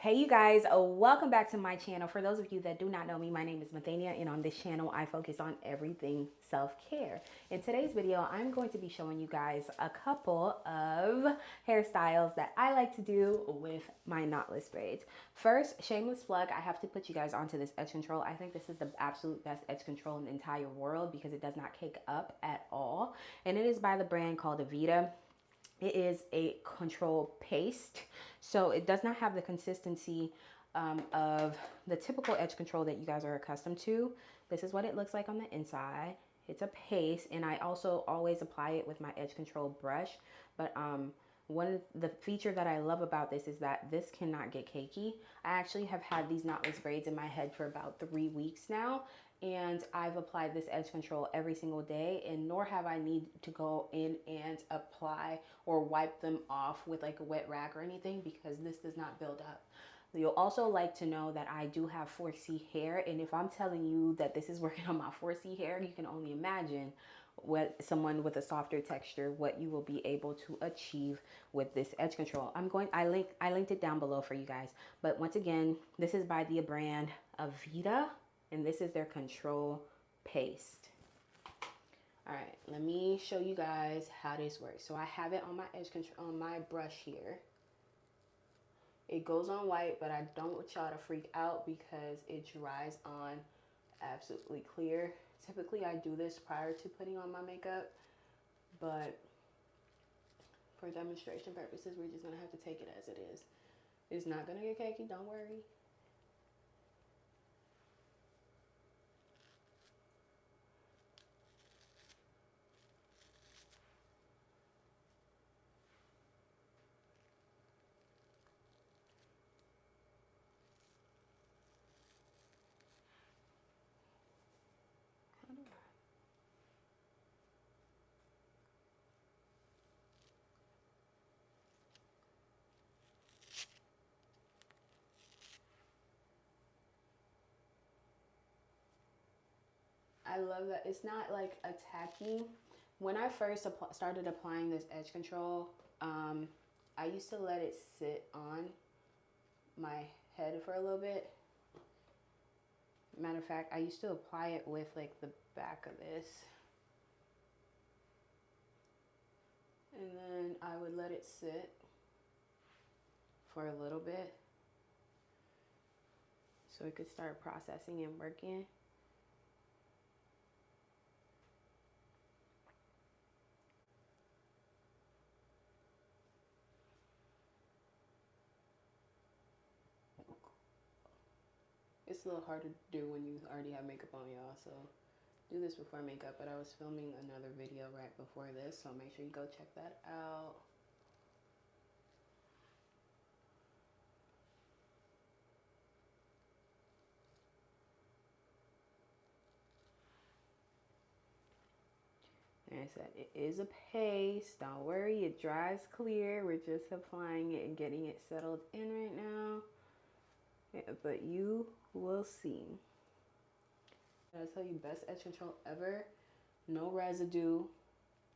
Hey you guys, welcome back to my channel. For those of you that do not know me, my name is Mathania, and on this channel I focus on everything self-care. In today's video, I'm going to be showing you guys a couple of hairstyles that I like to do with my knotless braids. First, shameless plug, I have to put you guys onto this edge control. I think this is the absolute best edge control in the entire world because it does not cake up at all. And it is by the brand called Avita. It is a control paste, so it does not have the consistency of the typical edge control that you guys are accustomed to. This is what it looks like on the inside. It's a paste, and I also always apply it with my edge control brush. But one of the feature that I love about this is that this cannot get cakey. I actually have had these knotless braids in my head for about 3 weeks now, and I've applied this edge control every single day, and nor have I need to go in and apply or wipe them off with like a wet rag or anything, because this does not build up. You'll also like to know that I do have 4C hair, and if I'm telling you that this is working on my 4C hair, you can only imagine what someone with a softer texture, what you will be able to achieve with this edge control. I linked it down below for you guys. But once again, this is by the brand Avita, and this is their control paste. All right, let me show you guys how this works. So I have it on my edge control, on my brush here. It goes on white, but I don't want y'all to freak out because it dries on absolutely clear. Typically I do this prior to putting on my makeup, but for demonstration purposes, we're just gonna have to take it as it is. It's not gonna get cakey, don't worry. I love that it's not like a tacky. When I first started applying this edge control, I used to let it sit on my head for a little bit. Matter of fact, I used to apply it with like the back of this, and then I would let it sit for a little bit so it could start processing and working. It's a little hard to do when you already have makeup on, y'all, so do this before makeup. But I was filming another video right before this, so make sure you go check that out. And I said, it is a paste. Don't worry, it dries clear. We're just applying it and getting it settled in right now. Yeah, but you will see. I tell you, best edge control ever. No residue,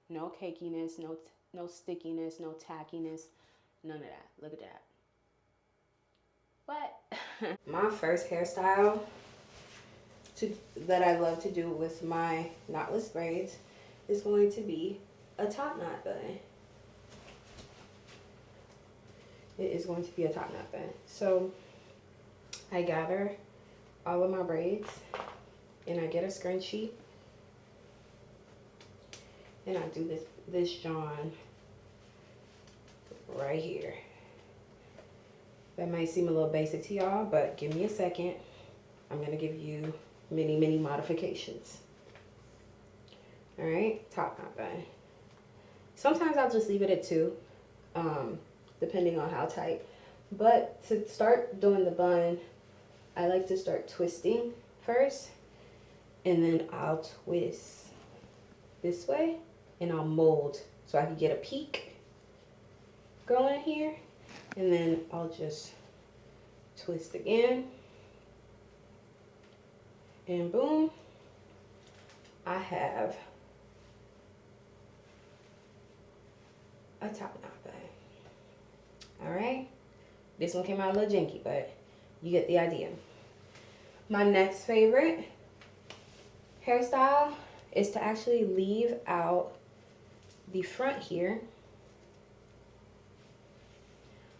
no cakiness, no stickiness, no tackiness, none of that. Look at that. What? My first hairstyle that I love to do with my knotless braids is going to be a top knot bun. It is going to be a top knot bun. So I gather all of my braids and I get a scrunchie and I do this John right here. That might seem a little basic to y'all, but give me a second. I'm gonna give you many modifications. All right, top knot bun. Sometimes I'll just leave it at 2, depending on how tight. But to start doing the bun, I like to start twisting first, and then I'll twist this way, and I'll mold so I can get a peak going here, and then I'll just twist again, and boom, I have a top knot bun. All right, This one came out a little janky, but you get the idea. My next favorite hairstyle is to actually leave out the front here.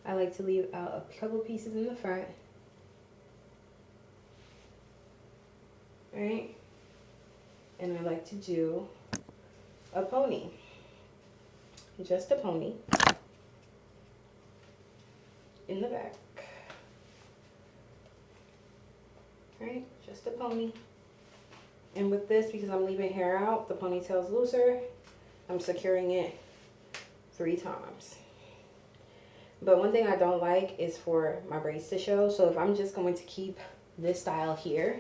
I like to leave out a couple pieces in the front. Right? And I like to do a pony. Just a pony in the back. Right? Just a pony. And with this, because I'm leaving hair out, the ponytail's looser, I'm securing it 3 times. But one thing I don't like is for my braids to show. So if I'm just going to keep this style here,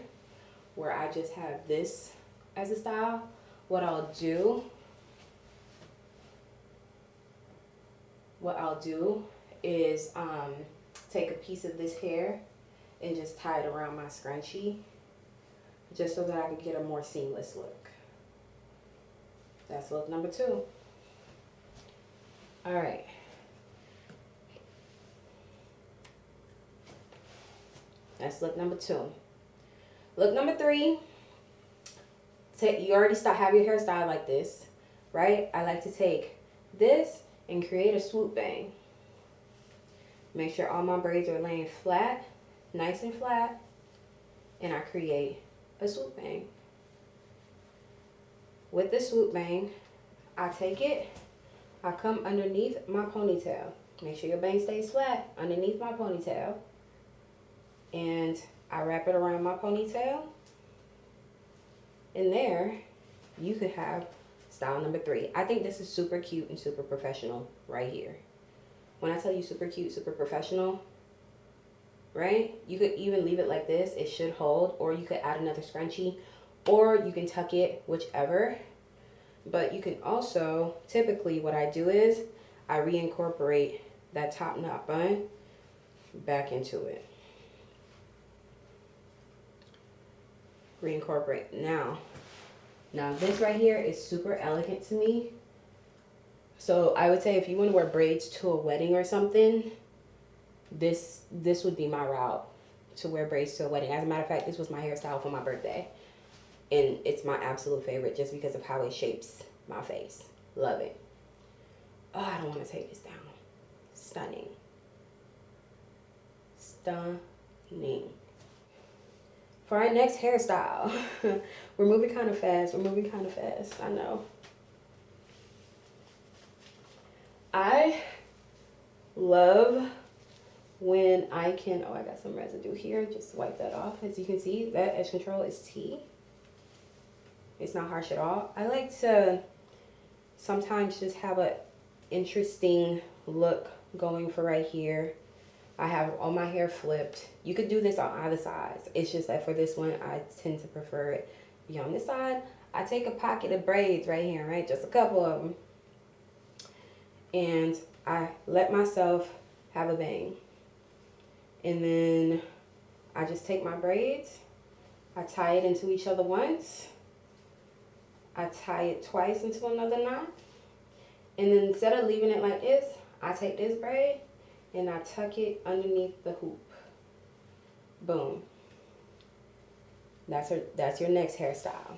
where I just have this as a style, what I'll do is take a piece of this hair and just tie it around my scrunchie, just so that I can get a more seamless look. That's look number 2. All right. That's look number 2. Look number 3. You already have your hairstyle like this, right? I like to take this and create a swoop bang. Make sure all my braids are laying flat, nice and flat, and I create a swoop bang. With the swoop bang, I take it, I come underneath my ponytail. Make sure your bang stays flat underneath my ponytail. And I wrap it around my ponytail. And there, you could have style number 3. I think this is super cute and super professional right here. When I tell you super cute, super professional, right? You could even leave it like this. It should hold. Or you could add another scrunchie. Or you can tuck it, whichever. But you can also, typically what I do is, I reincorporate that top knot bun back into it. Reincorporate. Now this right here is super elegant to me. So I would say if you want to wear braids to a wedding or something, this would be my route to wear braids to a wedding. As a matter of fact, this was my hairstyle for my birthday. And it's my absolute favorite just because of how it shapes my face. Love it. Oh, I don't want to take this down. Stunning. Stunning. For our next hairstyle, we're moving kind of fast. I know. I love when I can, oh, I got some residue here. Just wipe that off. As you can see, that edge control is T. It's not harsh at all. I like to sometimes just have an interesting look going for right here. I have all my hair flipped. You could do this on either sides. It's just that for this one, I tend to prefer it be on this side. I take a pocket of braids right here, right? Just a couple of them. And I let myself have a bang. And then I just take my braids. I tie it into each other once. I tie it twice into another knot. And then instead of leaving it like this, I take this braid and I tuck it underneath the hoop. Boom. That's your next hairstyle,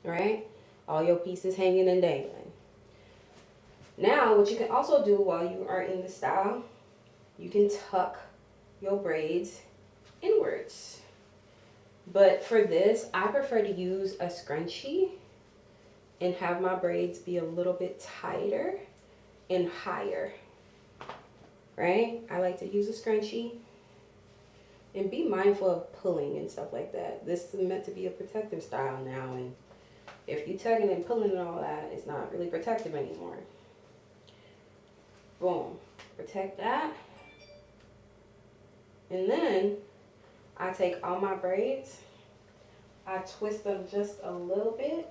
right? All your pieces hanging and dangling. Now, what you can also do while you are in the style, you can tuck your braids inwards. But for this, I prefer to use a scrunchie and have my braids be a little bit tighter and higher, right? I like to use a scrunchie. And be mindful of pulling and stuff like that. This is meant to be a protective style now, and if you're tugging and pulling and all that, it's not really protective anymore. Boom. Protect that. And then I take all my braids, I twist them just a little bit,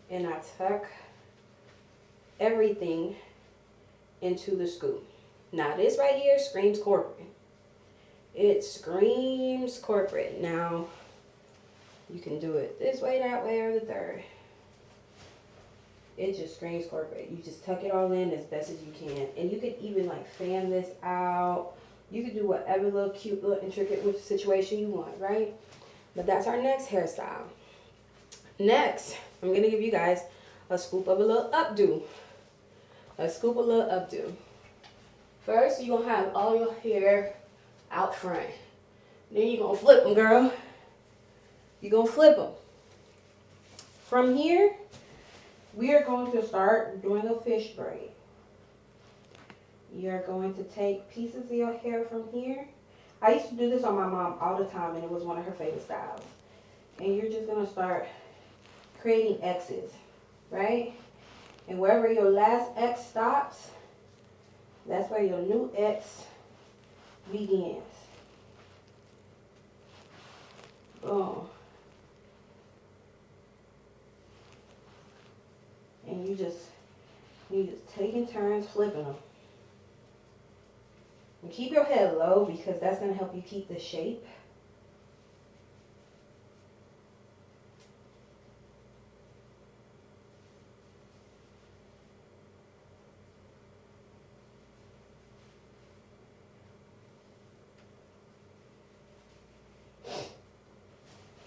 and I tuck everything into the scoop. Now this right here screams corporate. It screams corporate. Now, you can do it this way, that way, or the third. It just screams corporate. You just tuck it all in as best as you can. And you could even like fan this out You can do whatever little cute, little intricate situation you want, right? But that's our next hairstyle. Next, I'm going to give you guys a scoop of a little updo. A scoop of a little updo. First, you're going to have all your hair out front. Then you're going to flip them, girl. You're going to flip them. From here, we are going to start doing a fish braid. You're going to take pieces of your hair from here. I used to do this on my mom all the time, and it was one of her favorite styles. And you're just going to start creating X's, right? And wherever your last X stops, that's where your new X begins. Boom. And you just taking turns flipping them. And keep your head low because that's going to help you keep the shape.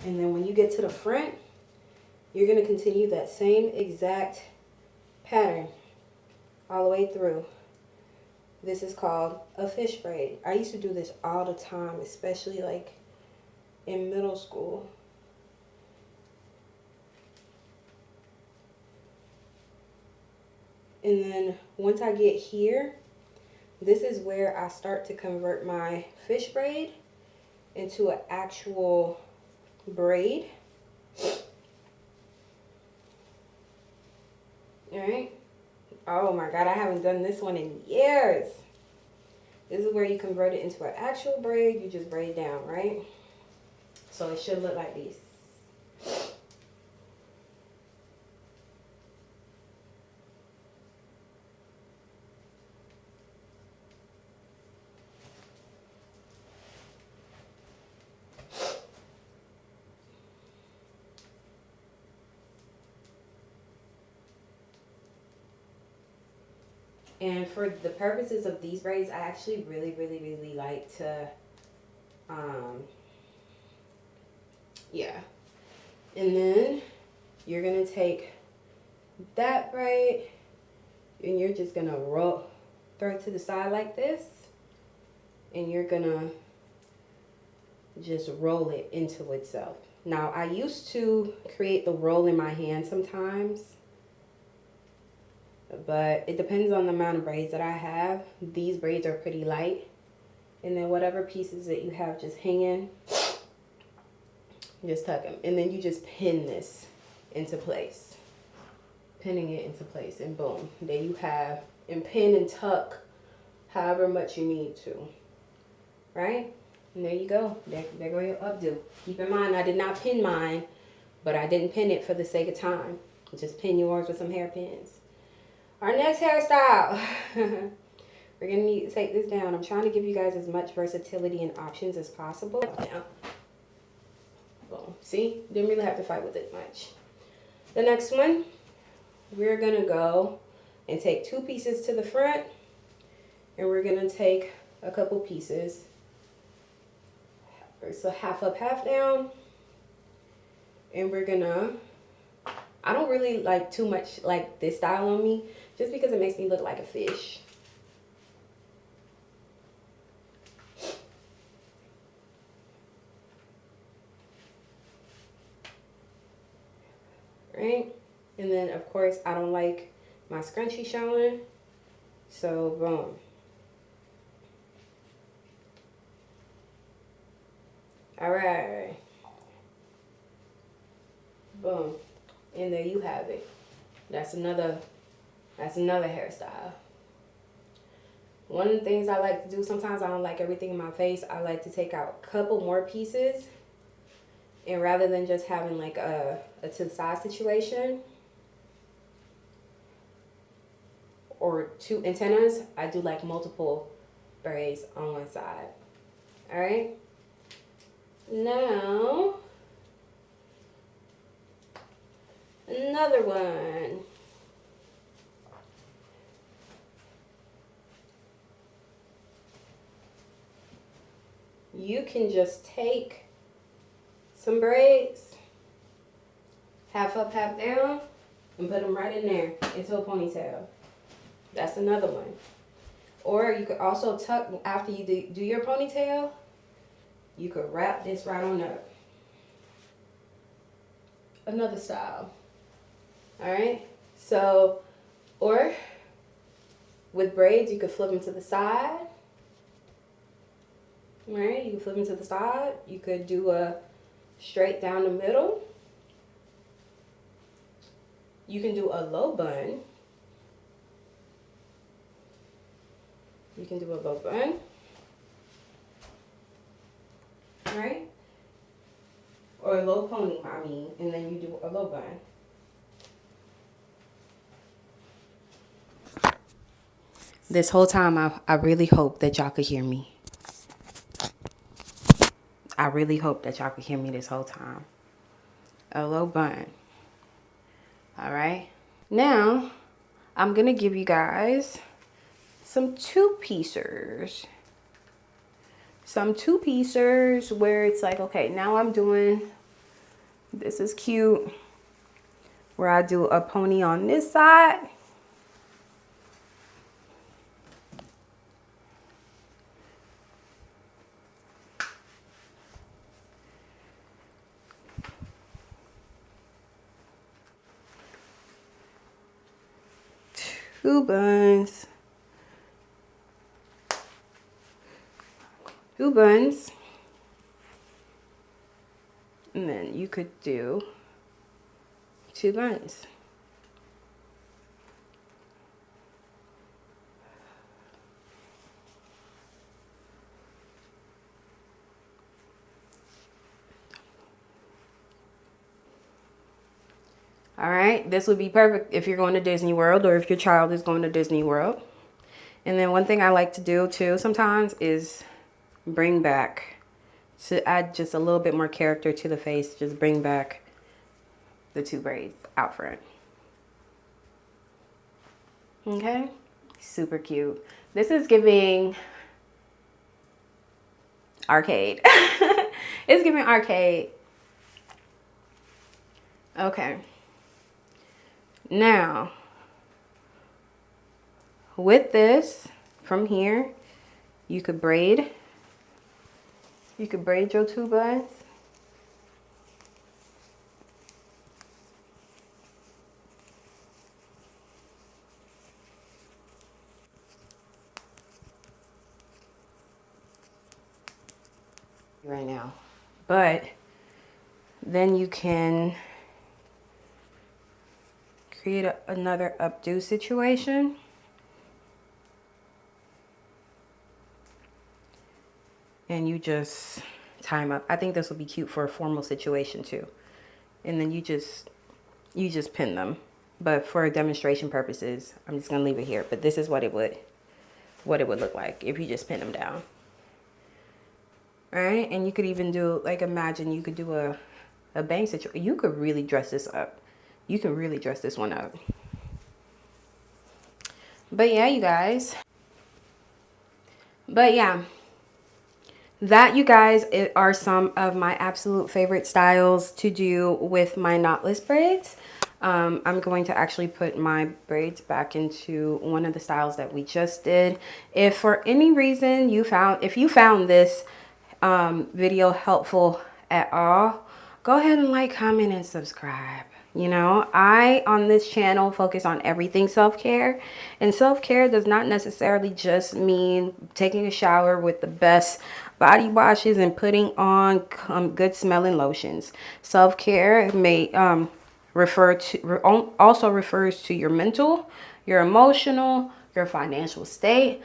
And then when you get to the front, you're going to continue that same exact pattern all the way through. This is called a fish braid. I used to do this all the time, especially like in middle school. And then once I get here, this is where I start to convert my fish braid into an actual braid. Alright. Oh my god, I haven't done this one in years. This is where you convert it into an actual braid. You just braid down, right? So it should look like this. And for the purposes of these braids, I actually really like to, yeah. And then you're going to take that braid and you're just going to throw it to the side like this. And you're going to just roll it into itself. Now, I used to create the roll in my hand sometimes, but it depends on the amount of braids that I have. These braids are pretty light. And then whatever pieces that you have just hanging, just tuck them. And then you just pin this into place. Pinning it into place, and boom. There you have, and pin and tuck however much you need to. Right? And there you go. There go your updo. Keep in mind, I did not pin mine, but I didn't pin it for the sake of time. Just pin yours with some hairpins. Our next hairstyle. We're going to need to take this down. I'm trying to give you guys as much versatility and options as possible. Now, boom. See? Didn't really have to fight with it much. The next one, we're going to go and take 2 pieces to the front. And we're going to take a couple pieces. So half up, half down. And we're going to, I don't really like too much like this style on me, just because it makes me look like a fish. Right? And then, of course, I don't like my scrunchie showing. So, boom. All right. Boom. And there you have it. That's another hairstyle. One of the things I like to do, sometimes I don't like everything in my face. I like to take out a couple more pieces. And rather than just having like a to the side situation or 2 antennas, I do like multiple braids on one side. All right. Now, another one. you can just take some braids, half up, half down, and put them right in there into a ponytail. That's another one. Or you could also tuck, after you do your ponytail, you could wrap this right on up. Another style. Alright? So, or with braids, you could flip them to the side. Alright? You can flip them to the side. You could do a straight down the middle. You can do a low bun. You can do a low bun. Right? Or a low pony, I mean, and then you do a low bun. This whole time, I really hope that y'all could hear me. I really hope that y'all could hear me this whole time. A low bun. All right. Now, I'm going to give you guys some two-piecers. Some two-piecers where it's like, okay, now I'm doing, this is cute, where I do a pony on this side. Two buns. Two buns. And then you could do two buns. All right, this would be perfect if you're going to Disney World or if your child is going to Disney World. And then one thing I like to do too sometimes is bring back, to add just a little bit more character to the face, just bring back the two braids out front. Okay, super cute. This is giving arcade. It's giving arcade. Okay. Now, with this, from here, you could braid. You could braid your two buns. Right now. But then you can create another updo situation. And you just tie them up. I think this would be cute for a formal situation too. And then you just pin them. But for demonstration purposes, I'm just gonna leave it here. But this is what it would look like if you just pin them down. All right, and you could even do, like, imagine you could do a bang situation. You could really dress this up. You can really dress this one up. But yeah, you guys. But yeah, that, you guys, are some of my absolute favorite styles to do with my knotless braids. I'm going to actually put my braids back into one of the styles that we just did. If for any reason if you found this video helpful at all, go ahead and like, comment, and subscribe. You know, I on this channel focus on everything self-care, and self-care does not necessarily just mean taking a shower with the best body washes and putting on good smelling lotions. Self-care may also refers to your mental, your emotional, your financial state.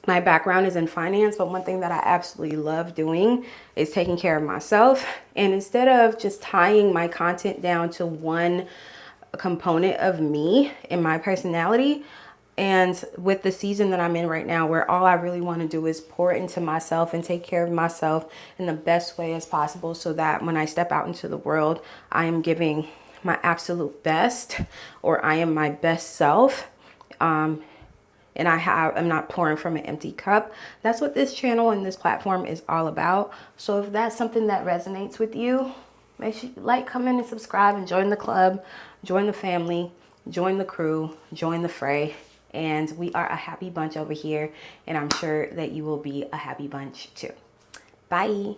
My background is in finance, but one thing that I absolutely love doing is taking care of myself. And instead of just tying my content down to one component of me and my personality, and with the season that I'm in right now, where all I really want to do is pour into myself and take care of myself in the best way as possible, so that when I step out into the world, I am giving my absolute best, or I am my best self. and I'm not pouring from an empty cup. That's what this channel and this platform is all about. So if that's something that resonates with you, make sure you like, comment, and subscribe, and join the club, join the family, join the crew, join the fray. And we are a happy bunch over here, and I'm sure that you will be a happy bunch too. Bye.